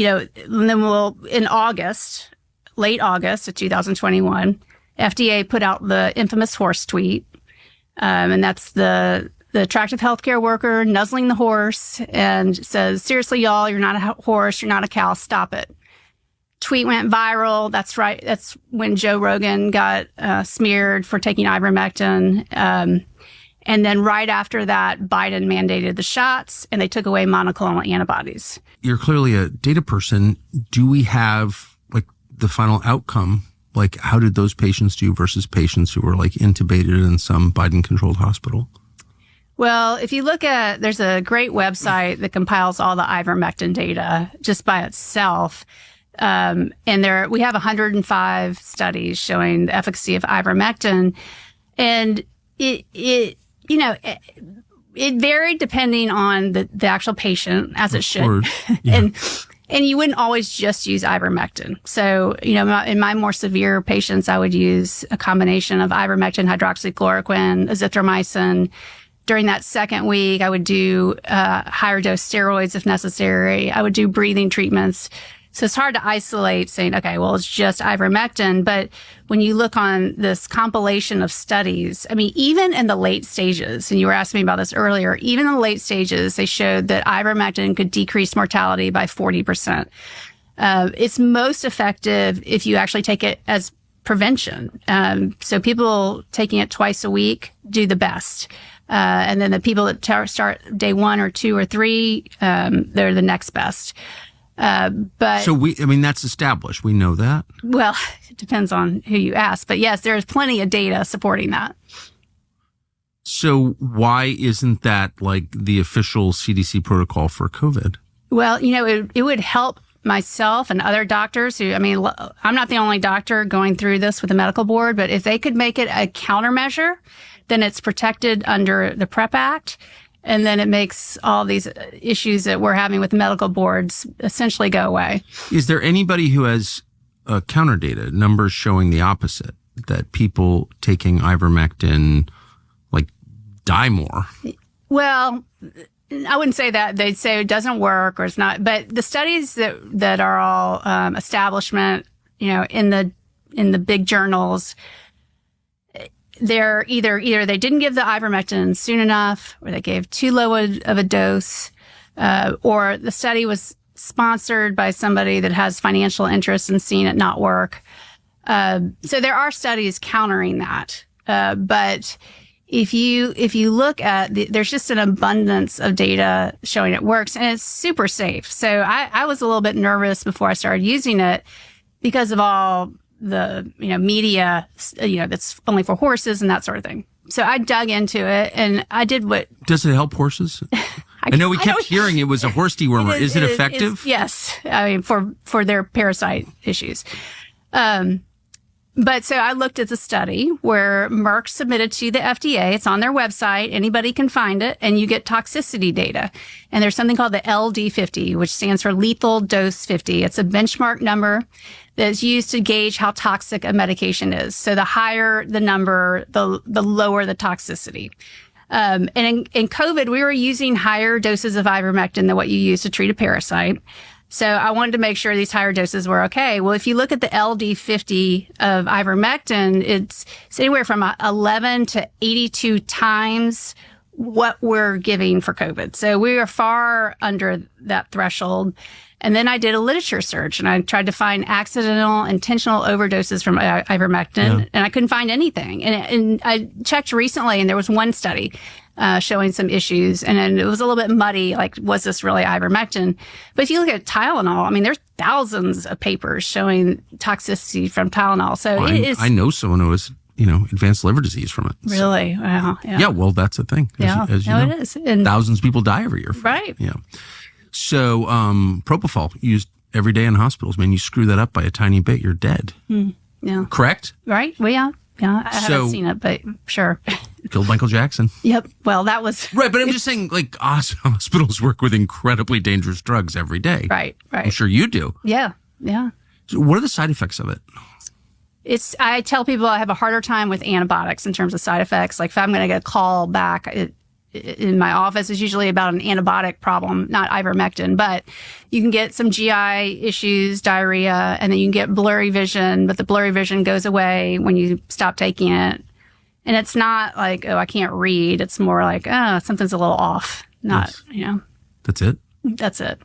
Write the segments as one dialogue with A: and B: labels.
A: and then in August, late August of 2021, FDA put out the infamous horse tweet. And that's the attractive healthcare worker nuzzling the horse and says, seriously, y'all, you're not a horse, you're not a cow, stop it. Tweet went viral. That's right. That's when Joe Rogan got smeared for taking ivermectin. And then right after that, Biden mandated the shots and they took away monoclonal antibodies.
B: You're clearly a data person. Do we have like the final outcome? Like, how did those patients do versus patients who were like intubated in some Biden-controlled hospital?
A: Well, if you look at, there's a great website that compiles all the ivermectin data just by itself. And we have 105 studies showing the efficacy of ivermectin. And it varied depending on the actual patient, as it should. Yeah. And you wouldn't always just use ivermectin. So, in my more severe patients, I would use a combination of ivermectin, hydroxychloroquine, azithromycin. During that second week, I would do higher dose steroids if necessary. I would do breathing treatments. So it's hard to isolate saying, okay, well, it's just ivermectin. But when you look on this compilation of studies, I mean, even in the late stages, and you were asking me about this earlier, even in the late stages, they showed that ivermectin could decrease mortality by 40%. It's most effective if you actually take it as prevention. So people taking it twice a week do the best. And then the people that start day 1 or 2 or 3, they're the next best. But
B: that's established. We know that.
A: Well, it depends on who you ask, but yes, there's plenty of data supporting that.
B: So why isn't that like the official CDC protocol for COVID?
A: Well, it would help myself and other doctors I'm not the only doctor going through this with the medical board, but if they could make it a countermeasure, then it's protected under the PrEP Act. And then it makes all these issues that we're having with medical boards essentially go away.
B: Is there anybody who has counter data, numbers showing the opposite, that people taking ivermectin like die more?
A: Well, I wouldn't say that. They'd say it doesn't work or it's not. But the studies that are all establishment, in the big journals, they're either they didn't give the ivermectin soon enough, or they gave too low of a dose, or the study was sponsored by somebody that has financial interest in seeing it not work. So there are studies countering that. But if you look at there's just an abundance of data showing it works, and it's super safe. So I was a little bit nervous before I started using it because of all the media that's only for horses and that sort of thing. So I dug into it and I did what.
B: Does it help horses? I know we kept hearing it was a horse dewormer. Is it effective?
A: Yes. For their parasite issues. But so I looked at the study where Merck submitted to the FDA. It's on their website. Anybody can find it, and you get toxicity data. And there's something called the LD50, which stands for lethal dose 50. It's a benchmark number that's used to gauge how toxic a medication is. So the higher the number, the lower the toxicity. And in COVID, we were using higher doses of ivermectin than what you use to treat a parasite. So I wanted to make sure these higher doses were okay. Well, if you look at the LD50 of ivermectin, it's anywhere from 11 to 82 times what we're giving for COVID. So we are far under that threshold. And then I did a literature search and I tried to find accidental, intentional overdoses from ivermectin, and I couldn't find anything. And I checked recently and there was one study showing some issues, and it was a little bit muddy, like, was this really ivermectin? But if you look at Tylenol, there's thousands of papers showing toxicity from Tylenol. So
B: I know someone who has, advanced liver disease from it.
A: Really?
B: So.
A: Wow.
B: Yeah, well, that's a thing. As you know,
A: it is. And
B: thousands of people die every year.
A: Right.
B: Yeah. So propofol used every day in hospitals. You screw that up by a tiny bit, you're dead.
A: Yeah.
B: Correct?
A: Right. Well, yeah. Yeah. I haven't seen it, but sure.
B: Killed Michael Jackson.
A: Yep. Well, that was
B: right. But I'm just saying, like, hospitals work with incredibly dangerous drugs every day.
A: Right.
B: I'm sure you do.
A: Yeah. Yeah.
B: So what are the side effects of it?
A: I tell people I have a harder time with antibiotics in terms of side effects. Like if I'm going to get a call back, in my office is usually about an antibiotic problem, not ivermectin, but you can get some GI issues, diarrhea, and then you can get blurry vision, but the blurry vision goes away when you stop taking it. And it's not like, oh, I can't read. It's more like, oh, something's a little off. Not,
B: yes. That's it?
A: That's it.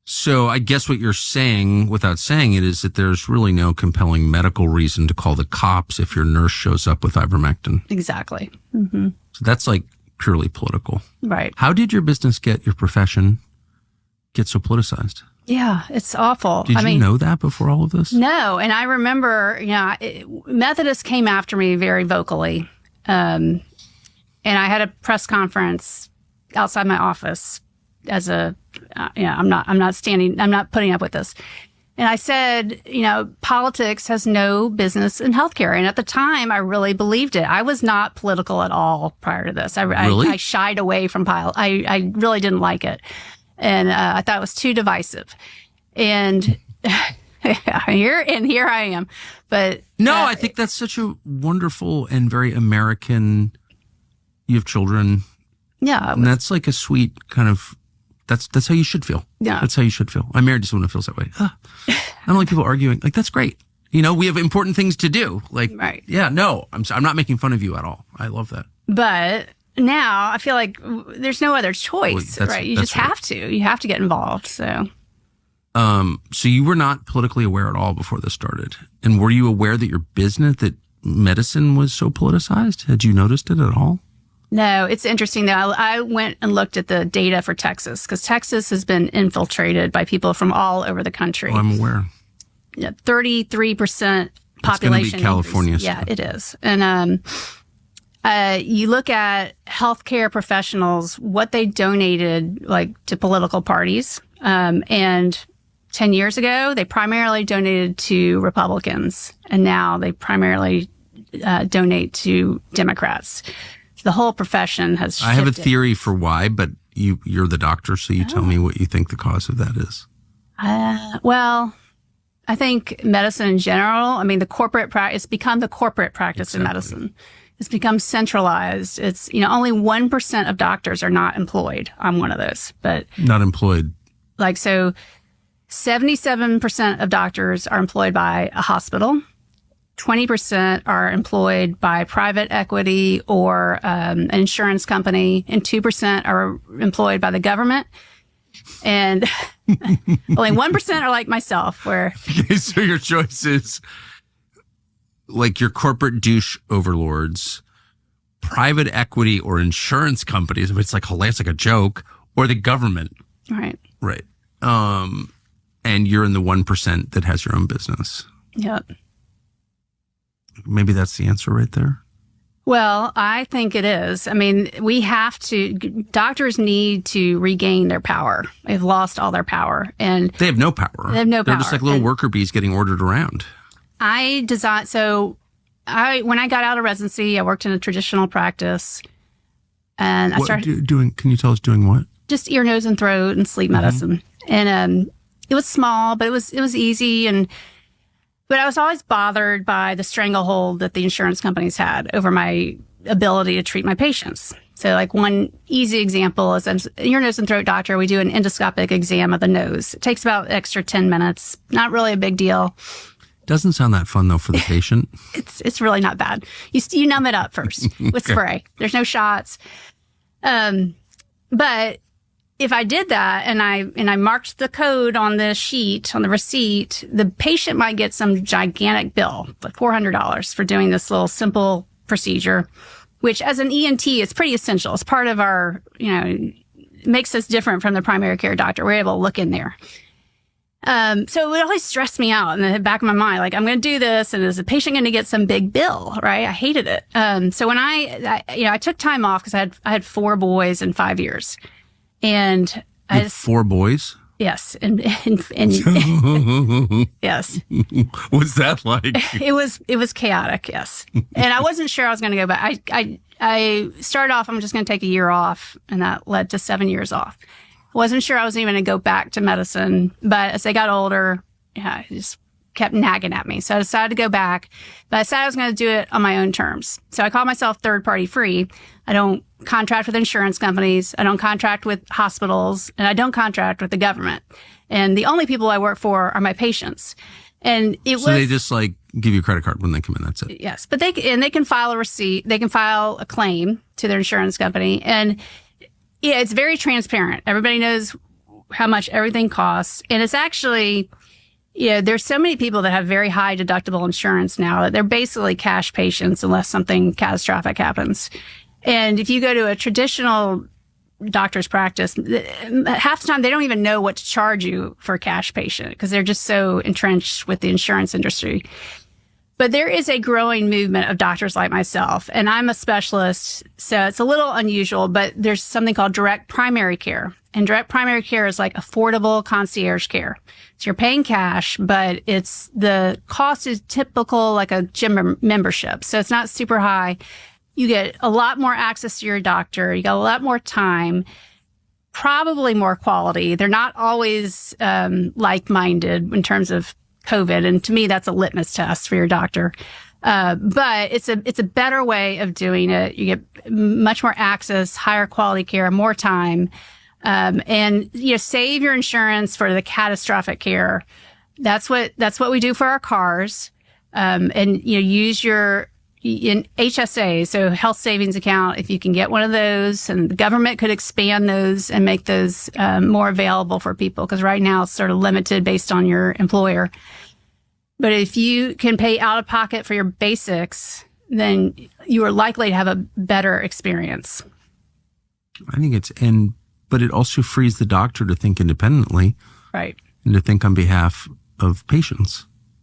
B: So I guess what you're saying, without saying it, is that there's really no compelling medical reason to call the cops if your nurse shows up with ivermectin.
A: Exactly. Mm-hmm.
B: So that's like purely political.
A: Right.
B: How did your business your profession get so politicized?
A: Yeah, it's awful.
B: Did you know that before all of this?
A: No. And I remember, Methodists came after me very vocally. And I had a press conference outside my office as I'm not putting up with this. And I said, politics has no business in healthcare. And at the time, I really believed it. I was not political at all prior to this.
B: Really?
A: I shied away from politics. I really didn't like it. And I thought it was too divisive. And here I am. But
B: no, I think that's such a wonderful and very American. You have children.
A: Yeah.
B: And that's like a sweet kind of, that's how you should feel.
A: Yeah.
B: That's how you should feel. I'm married to someone who feels that way. I don't like people arguing. Like, that's great. We have important things to do. Like,
A: right.
B: Yeah, no, I'm not making fun of you at all. I love that.
A: But now I feel like there's no other choice, right? You just have to. You have to get involved. So
B: you were not politically aware at all before this started. And were you aware that your business, that medicine was so politicized? Had you noticed it at all?
A: No, it's interesting though. I went and looked at the data for Texas because Texas has been infiltrated by people from all over the country.
B: Oh, I'm aware.
A: Yeah, 33% population.
B: It's going to be California.
A: Yeah, it is. And you look at healthcare professionals, what they donated to political parties. And 10 years ago, they primarily donated to Republicans. And now they primarily donate to Democrats. The whole profession has shifted.
B: I have a theory for why, but you're the doctor, so you tell me what you think the cause of that is.
A: Well, I think medicine in general, the corporate practice, it's become the corporate practice in medicine. It's become centralized. It's, only 1% of doctors are not employed. I'm one of those, but.
B: Not employed.
A: 77% of doctors are employed by a hospital. 20% are employed by private equity or an insurance company, and 2% are employed by the government. And only 1% are like myself, where.
B: Okay, so your choice is your corporate douche overlords, private equity or insurance companies. It's like hilarious, like a joke, or the government.
A: Right.
B: Right. And you're in the 1% that has your own business.
A: Yep.
B: Maybe that's the answer right there.
A: Well, I think it is. Doctors need to regain their power. They've lost all their power. And
B: they have no power.
A: They have no power.
B: They're just like little worker bees getting ordered around.
A: When I got out of residency, I worked in a traditional practice. And I started
B: doing, can you tell us doing what?
A: Just ear, nose, and throat and sleep medicine. And it was small, but it was easy. But I was always bothered by the stranglehold that the insurance companies had over my ability to treat my patients. So one easy example is as an ear, nose, and throat doctor, we do an endoscopic exam of the nose. It takes about extra 10 minutes. Not really a big deal.
B: Doesn't sound that fun though for the patient.
A: It's really not bad. You numb it up first with spray. There's no shots. But if I did that and I marked the code on the sheet, on the receipt, the patient might get some gigantic bill, like $400 for doing this little simple procedure, which as an ENT is pretty essential. It's part of our, makes us different from the primary care doctor. We're able to look in there. So it would always stress me out in the back of my mind, I'm going to do this, and is the patient going to get some big bill, right? I hated it. So when I took time off because I had 4 boys in 5 years. And I had
B: 4 boys?
A: Yes. And yes.
B: What's that like?
A: It was chaotic. Yes. And I wasn't sure I was going to go back. I started off, I'm just going to take a year off, and that led to 7 years off. I wasn't sure I was even going to go back to medicine, but as I got older, I kept nagging at me. So I decided to go back, but I decided I was going to do it on my own terms. So I call myself third party free. I don't contract with insurance companies. I don't contract with hospitals, and I don't contract with the government. And the only people I work for are my patients. And
B: so they just like give you a credit card when they come in. That's it.
A: Yes. But they can file a receipt. They can file a claim to their insurance company. And yeah, it's very transparent. Everybody knows how much everything costs. And it's actually, there's so many people that have very high deductible insurance now that they're basically cash patients unless something catastrophic happens. And if you go to a traditional doctor's practice, half the time they don't even know what to charge you for a cash patient because they're just so entrenched with the insurance industry. But there is a growing movement of doctors like myself, and I'm a specialist, so it's a little unusual, but there's something called direct primary care. And direct primary care is like affordable concierge care. So you're paying cash, but the cost is typical like a gym membership. So it's not super high. You get a lot more access to your doctor. You got a lot more time, probably more quality. They're not always like-minded in terms of COVID. And to me, that's a litmus test for your doctor. But it's a better way of doing it. You get much more access, higher quality care, more time. And save your insurance for the catastrophic care. That's what we do for our cars. And use your in HSA, so health savings account, if you can get one of those, and the government could expand those and make those more available for people, because right now it's sort of limited based on your employer. But if you can pay out of pocket for your basics, then you are likely to have a better experience.
B: I think but it also frees the doctor to think independently.
A: Right.
B: And to think on behalf of patients.